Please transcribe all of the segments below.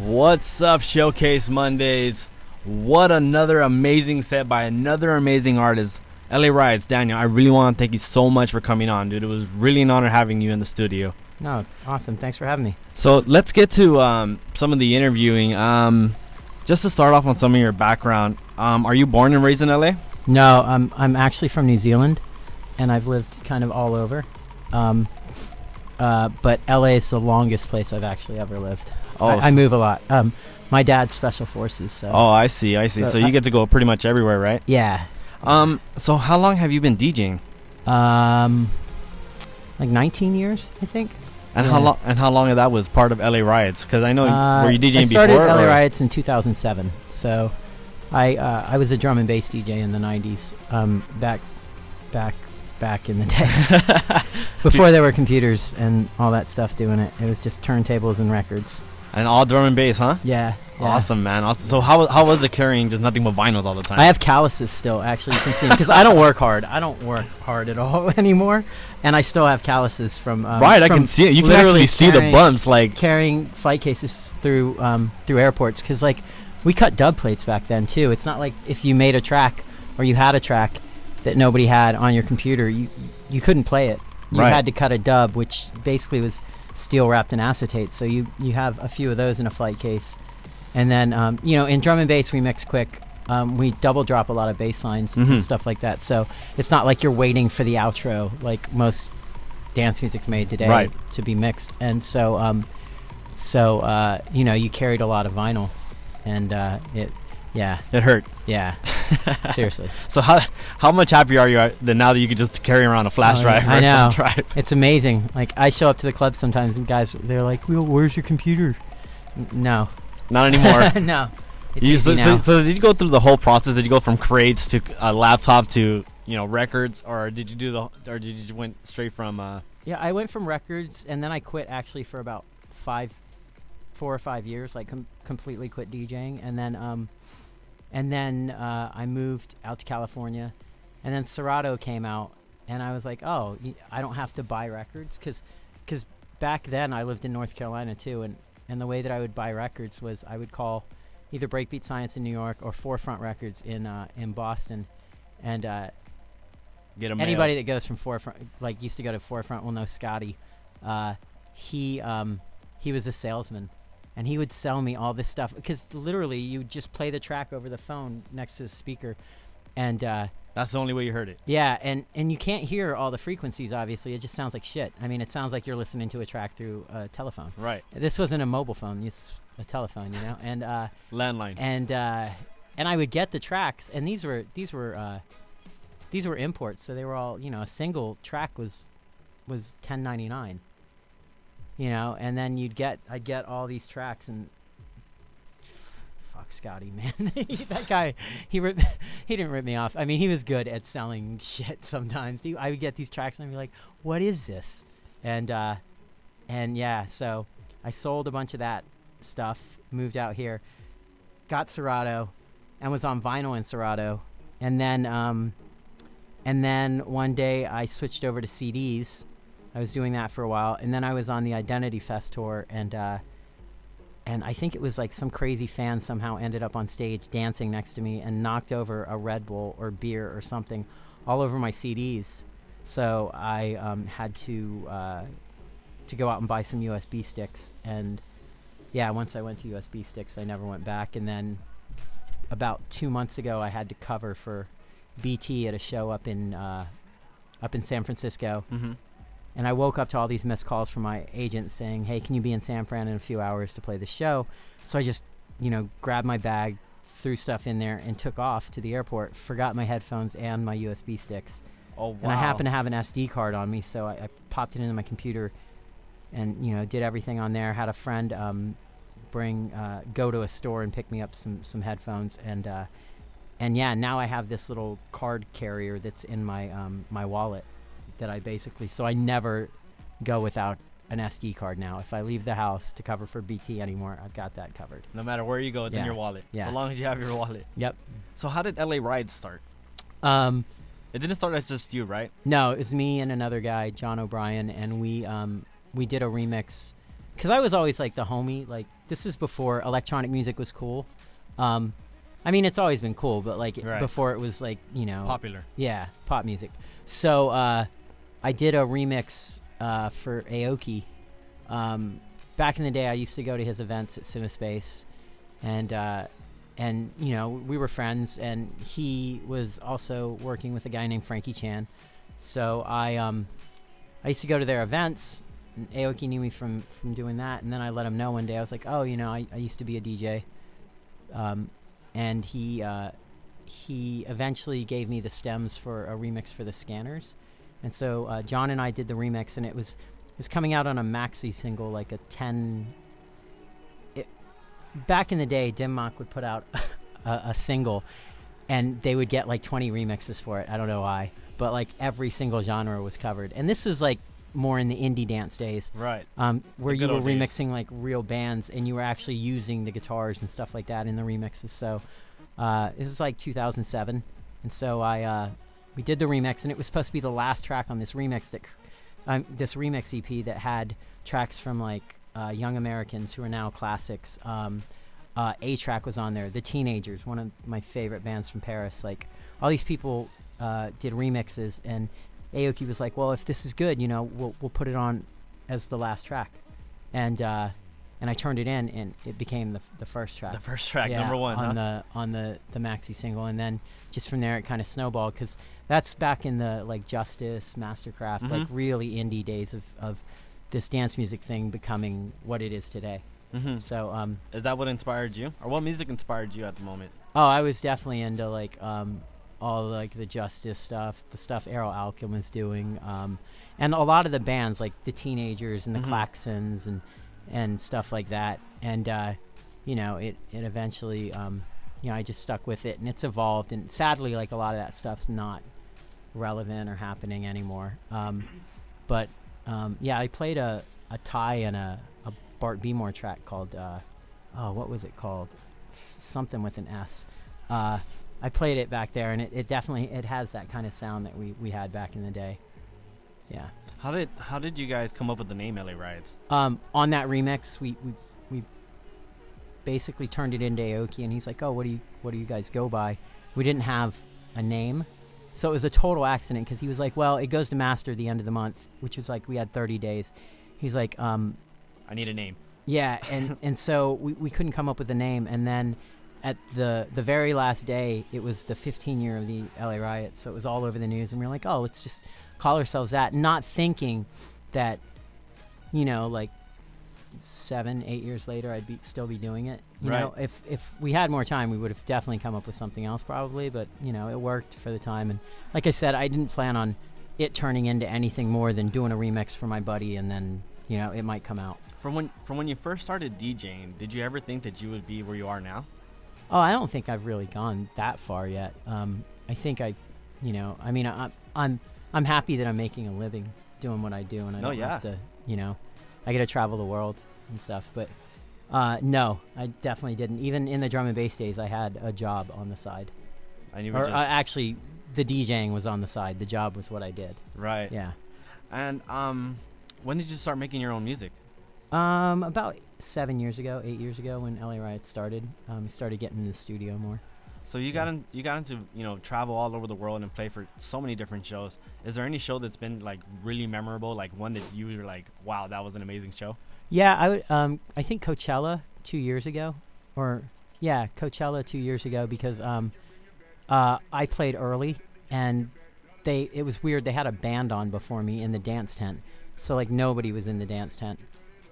What's up, Showcase Mondays? What another amazing set by another amazing artist. LA Riot's Daniel, I really want to thank you so much for coming on, dude. It was really an honor having you in the studio. No, awesome. Thanks for having me. So let's get to some of the interviewing. Just to start off on some of your background, are you born and raised in LA? No, I'm actually from New Zealand, and I've lived kind of all over. But LA is the longest place I've actually ever lived. Oh, I move a lot. My dad's Special Forces. So. Oh, I see. So you get to go pretty much everywhere, right? Yeah. So how long have you been DJing? Like 19 years, I think. And how long of that was part of LA Riots? Because I know were you DJing before? I started LA Riots in 2007. So I was a drum and bass DJ in the 90s. Back in the day, before there were computers and all that stuff doing it. It was just turntables and records. And all drum and bass, huh? Yeah. Awesome, man. Awesome. So how was it carrying just nothing but vinyls all the time? I have calluses still, actually. You can see them, because I don't work hard. I don't work hard at all anymore. And I still have calluses from... right, I can see it. You can actually see the bumps. Like carrying flight cases through airports. Because, like, we cut dub plates back then, too. It's not like if you made a track or you had a track that nobody had on your computer, you couldn't play it. You had to cut a dub, which basically was steel wrapped in acetate. So you have a few of those in a flight case. And then, in drum and bass, we mix quick. We double drop a lot of bass lines and stuff like that. So it's not like you're waiting for the outro like most dance music's made today to be mixed. And so, you carried a lot of vinyl, and it hurt. Yeah, seriously. So how much happier are you than now that you can just carry around a flash drive? I know. It's amazing. Like, I show up to the club sometimes, and guys, they're like, "Well, where's your computer?" No. Not anymore. No. It's easy now. So did you go through the whole process? Did you go from crates to a laptop to records, or did you went straight from? Yeah, I went from records, and then I quit actually for about 4 or 5 years, like completely quit DJing, and then I moved out to California, and then Serato came out, and I was like, oh, I don't have to buy records, because back then I lived in North Carolina too, and the way that I would buy records was I would call either Breakbeat Science in New York or Forefront Records in Boston, and anybody that goes from Forefront, like used to go to Forefront, will know Scotty. He was a salesman, and he would sell me all this stuff, because literally you would just play the track over the phone next to the speaker, and that's the only way you heard it. Yeah, and you can't hear all the frequencies, obviously. It just sounds like shit. I mean, it sounds like you're listening to a track through a telephone. Right. This wasn't a mobile phone. It's a telephone, and landline. And I would get the tracks, and these were imports, so they were all, a single track was $10.99. And then I'd get all these tracks, and Scotty, man. That guy, he didn't rip me off. I mean, he was good at selling shit sometimes. I would get these tracks and I'd be like, what is this? And yeah, so I sold a bunch of that stuff, moved out here, got Serato, and was on vinyl in Serato. And then one day I switched over to CDs. I was doing that for a while, and then I was on the Identity Fest tour, and I think it was like some crazy fan somehow ended up on stage dancing next to me and knocked over a Red Bull or beer or something all over my CDs. So I had to go out and buy some USB sticks, and yeah, once I went to USB sticks, I never went back. And then about 2 months ago, I had to cover for BT at a show up in San Francisco. Mm-hmm. And I woke up to all these missed calls from my agent saying, hey, can you be in San Fran in a few hours to play the show? So I just, grabbed my bag, threw stuff in there, and took off to the airport, forgot my headphones and my USB sticks. Oh, wow. And I happened to have an SD card on me, so I popped it into my computer and, did everything on there. Had a friend go to a store and pick me up some headphones. And yeah, now I have this little card carrier that's in my my wallet. That I basically, so I never go without an SD card now. If I leave the house to cover for BT anymore, I've got that covered. No matter where you go, it's in your wallet. Yeah. So long as you have your wallet. Yep. So how did LA Riot start? It didn't start as just you, right? No, it was me and another guy, John O'Brien, and we did a remix. Because I was always like the homie. Like, this is before electronic music was cool. I mean, it's always been cool, but like before it was like, popular. Yeah, pop music. So I did a remix for Aoki. Back in the day, I used to go to his events at CineSpace, and we were friends, and he was also working with a guy named Frankie Chan. So I used to go to their events. And Aoki knew me from doing that, and then I let him know one day. I was like, oh, I used to be a DJ, and he eventually gave me the stems for a remix for the Scanners. And so John and I did the remix, and it was coming out on a maxi single, like a 10. Back in the day, Dim-Mak would put out a single, and they would get like 20 remixes for it. I don't know why, but like every single genre was covered. And this was like more in the indie dance days, right? Where you were remixing like real bands, and you were actually using the guitars and stuff like that in the remixes. So it was like 2007, and so we did the remix, and it was supposed to be the last track on this remix this remix EP that had tracks from like Young Americans, who are now classics. A-Track was on there. The Teenagers, one of my favorite bands from Paris. Like, all these people did remixes, and Aoki was like, "Well, if this is good, we'll put it on as the last track." And I turned it in, and it became the first track. The first track, number one, on the maxi single, and then just from there it kind of snowballed, because that's back in the like Justice, Mastercraft, like really indie days of this dance music thing becoming what it is today. Mm-hmm. So is that what inspired you, or what music inspired you at the moment? Oh, I was definitely into like all like the Justice stuff, the stuff Errol Alkin was doing, and a lot of the bands like the Teenagers and the Klaxons and stuff like that. And it eventually I just stuck with it, and it's evolved, and sadly like a lot of that stuff's not relevant or happening anymore. But I played a Ty and a Bart Beamore track called what was it called? Something with an S. I played it back there, and it definitely has that kind of sound that we had back in the day. Yeah. How did you guys come up with the name LA Riots? On that remix, we basically turned it into Aoki, and he's like, "Oh, what do you guys go by?" We didn't have a name, so it was a total accident, because he was like, "Well, it goes to master the end of the month," which was like we had 30 days. He's like, "I need a name." Yeah, and so we couldn't come up with a name, and then at the very last day, it was the 15 year of the LA Riots, so it was all over the news, and we were like, "Oh, let's just call ourselves that," not thinking that, like 7-8 years later, I'd still be doing it. You know, if we had more time, we would have definitely come up with something else probably, but it worked for the time. And like I said, I didn't plan on it turning into anything more than doing a remix for my buddy, and then it might come out. From when you first started DJing, did you ever think that you would be where you are now? Oh, I don't think I've really gone that far yet. I think I mean, I'm happy that I'm making a living doing what I do, and I don't have to, I get to travel the world and stuff. But no, I definitely didn't. Even in the drum and bass days, I had a job on the side. Actually, the DJing was on the side. The job was what I did. Right. Yeah. And when did you start making your own music? About 8 years ago, when LA Riot started. We started getting in the studio more. So you got into travel all over the world and play for so many different shows. Is there any show that's been like really memorable, like one that you were like, wow, that was an amazing show? Yeah, I would. I think Coachella 2 years ago, Coachella 2 years ago, because I played early, and it was weird. They had a band on before me in the dance tent, so like nobody was in the dance tent.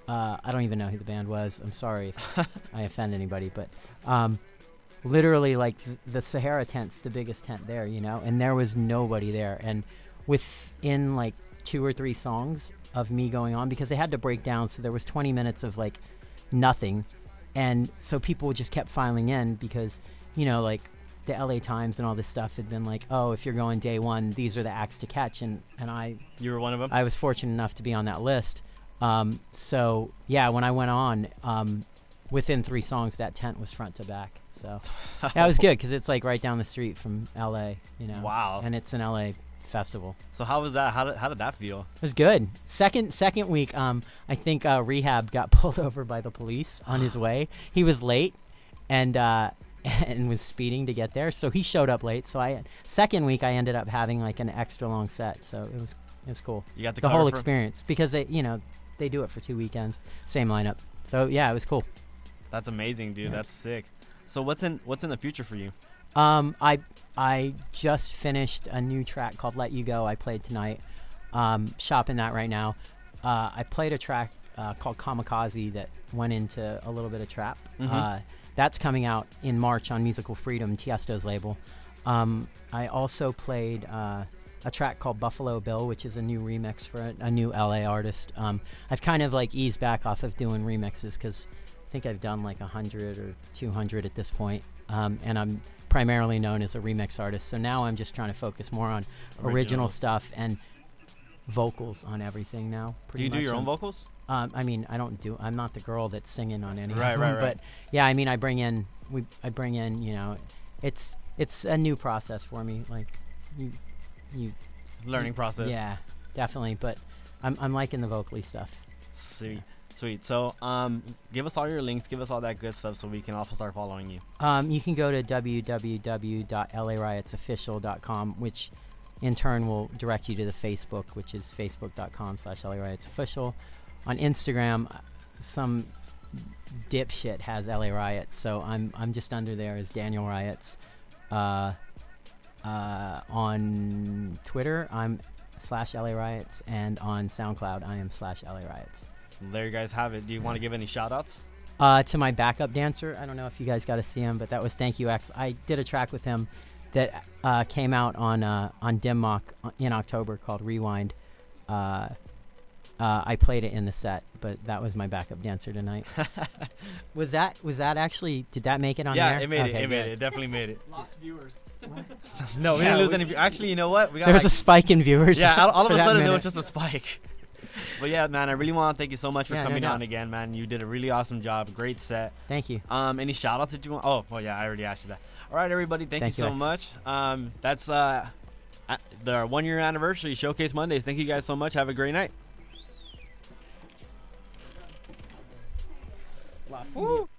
I don't even know who the band was. I'm sorry if I offend anybody, but literally like the Sahara tent's the biggest tent there, and there was nobody there. And within like 2 or 3 songs of me going on, because they had to break down, so there was 20 minutes of like nothing, and so people just kept filing in because like the LA Times and all this stuff had been like, oh, if you're going day 1, these are the acts to catch, and you were one of them. I was fortunate enough to be on that list. So yeah, when I went on, within 3 songs, that tent was front to back. So yeah, it was good because it's like right down the street from LA, Wow. And it's an LA festival. So how was that? How did that feel? It was good. Second week, I think Rehab got pulled over by the police on his way. He was late, and was speeding to get there, so he showed up late. So second week I ended up having like an extra long set, so it was cool. You got the whole experience because they do it for 2 weekends, same lineup. So yeah, it was cool. That's amazing, dude. Yeah. That's sick. So what's in the future for you? I just finished a new track called Let You Go. I played tonight. Shopping that right now. I played a track called Kamikaze that went into a little bit of trap. Mm-hmm. That's coming out in March on Musical Freedom, Tiesto's label. I also played a track called Buffalo Bill, which is a new remix for a new LA artist. I've kind of like eased back off of doing remixes because I think I've done like 100 or 200 at this point. And I'm primarily known as a remix artist. So now I'm just trying to focus more on original stuff and vocals on everything now. Do you do your own vocals? I mean, I'm not the girl that's singing on any of them. Right. But yeah, I mean, I bring in, it's a new process for me. Like you learning process. Yeah, definitely. But I'm liking the vocally stuff. Sweet. So, give us all your links, give us all that good stuff so we can also start following you. You can go to www.lariotsofficial.com, which in turn will direct you to the Facebook, which is facebook.com/LARiotsOfficial. On Instagram, some dipshit has LA Riots, so I'm just under there as Daniel Riots. On Twitter, I'm /LA Riots, and on SoundCloud, I am /LA Riots. There you guys have it. Do you want to give any shout-outs? To my backup dancer, I don't know if you guys got to see him, but that was Thank You X. I did a track with him that came out on Dim Mak in October called Rewind. I played it in the set, but that was my backup dancer tonight. Was that actually? Did that make it on yeah, air? It made okay, it. It definitely made it. Lost viewers. No, we didn't lose any. Actually, you know what? There was a spike in viewers. Yeah, all of a sudden minute. it was just a spike. But yeah, man, I really want to thank you so much for coming on again, man. You did a really awesome job. Great set. Thank you. Any shout outs that you want? Oh, well, yeah, I already asked you that. All right, everybody, thank you so much. That's the 1 year anniversary Showcase Mondays. Thank you guys so much. Have a great night. Woo.